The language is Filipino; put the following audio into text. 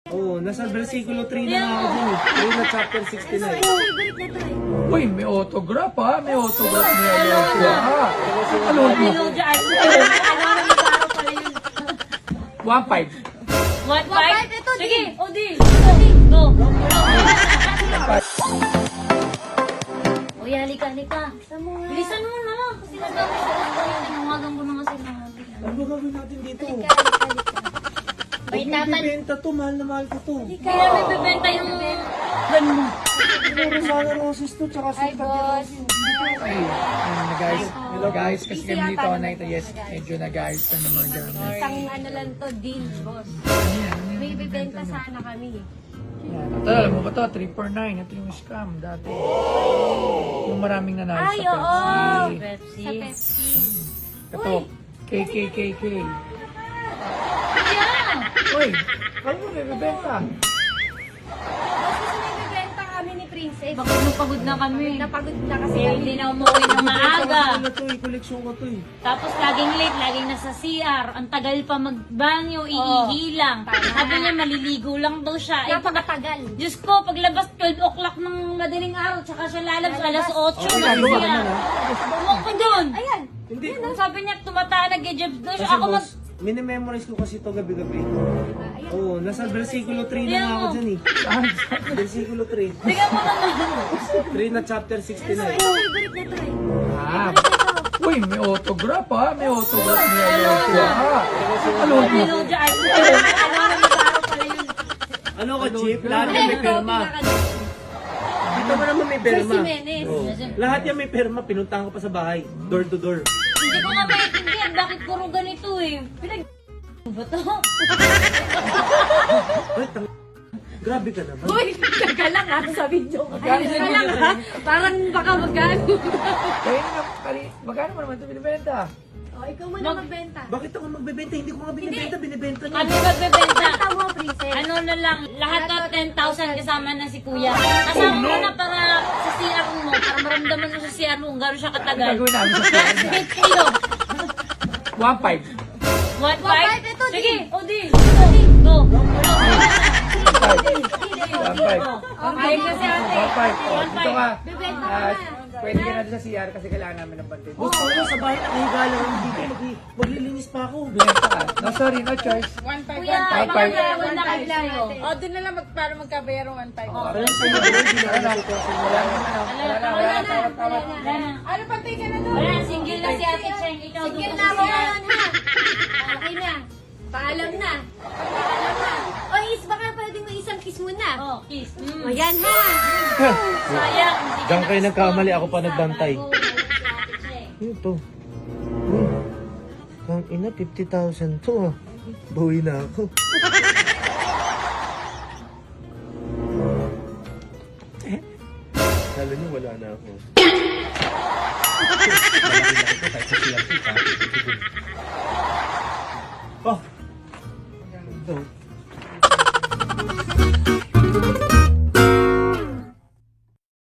Oo, nasa versikulo 3 na nga ako dyan eh. Ayun na chapter 69. Uy, may autograph ha? May autograph ni Alonso ha? Ano mo? Melodia art. Ano mag-aaral pala yun? 1.5. 1.5? Ito, Sige, di. o di. Go. Uy, halika. Bilisan mo na lang. Kasi nagkakit sa lang tayo. Nanungagan ko na kasi ng Ano ba gagawin natin dito? May May tatan. bibenta to, mahal na mahal ko to. Kaya may bibenta yung gan mo. Pero sana roses to, tsaka Hi, sikat boss. Ay, ano na guys? Hello guys, kasi kami dito na ito. Yes, medyo na guys. Ano mga gamit? Isang ano lang to, deal, boss. Ano yan? May bibenta sana kami. Yan. Ito, alam mo ba ito? 349. Ito yung scam dati. Yung maraming nanalo Ay, sa oo. Pepsi. Pepsi. Sa Pepsi. Ito, KKKK. Yan. Uy, ano mo may bibenta? Boss, kasi may bibenta kami ni Princess. Bakit napagod na kami? Napagod na kasi Kaya kami. hindi na umuwi ng maaga. Ano to, i-collection ko to eh. Tapos laging late, laging nasa CR. Ang tagal pa magbanyo, iihilang. Sabi niya maliligo lang daw siya. Eh, Napakatagal. Diyos ko, paglabas 12 o'clock ng madaling araw, tsaka siya lalabas alas 8 Okay, ng gagawa CR. naman ha. Bumok ko dun. Ayan. Hindi. Sabi niya, tumataan, nag-jobs daw siya. Kasi Ako mag... boss, minimemorize ko kasi to gabi-gabi. Oo, nasa versikulo 3 na nga ako dyan eh. Versikulo 3. Tingnan mo naman. 3 na chapter 69. Favorite na to eh. Ah. Uy, may autograph ha? May autograph ni Alonso ha? Ano mo? Melodia art. Ano mag-aaral pala yun? Ano ka, Chief? Lahat yan may perma. Dito mo naman may perma. Sir Jimenez. Oo. Lahat yan may perma. Pinuntahan ko pa sa bahay. Door to door. Hindi ko nga maintindihan, bakit puro ganito eh. Ba to? Ay, grabe ka naman. Uy, teka lang ha, sa video. Magkano sa Teka lang ha, parang baka magkano. Kaya nga, magkano mo naman ito binibenta? O, ikaw muna magbenta. Bakit ako magbebenta? Hindi ko nga binibenta. Binibenta niya. Kami magbebenta. Benta mo, Princess. Ano na lang, lahat na 10,000 kasama na si Kuya. Kasama mo na para sa CR mo, para maramdaman mo sa CR mo kung gano'n siya Ano katagal. gagawin namin sa pera? 8 kilo. 1.5. 1.5? ito, Sige, di. o di. Go. 1.5. Okay kasi ate. 1.5. Oh, dito ka. Bibenta ka Ah, na. pwede ka na doon sa CR kasi kailangan namin ng bantay. Boss, ano sa bahay nakahiga lang. Hindi ko maglilinis pa ako. Binenta ka. No, sorry, no choice. Kuya, One mga five. gawin na kayo sa'yo. O, doon na lang para magkabayaro 1.5. Pero sa iyo, hindi na ako ito. Wala naman, no? Wala na, wala na, tawad. Wala na. Ano pantay ka na doon? Wala, single na si Ate Cheng. Ikaw Sige doon na sa ako CR. ngayon ha. Okay na. Paalam na. Paalam na. O, is baka pwedeng may isang kiss mo na. Oh, kiss. O, yan ha. Sayang. hindi ka Diyan kayo nakascore. nagkamali, ako pa nagbantay. Bago umalis si Ate Cheng. Ano to? Ang ina, 50,000 to ah. Bawi na ako. Kala niyo wala na ako. Malaki-laki ko kahit sa CRT pa.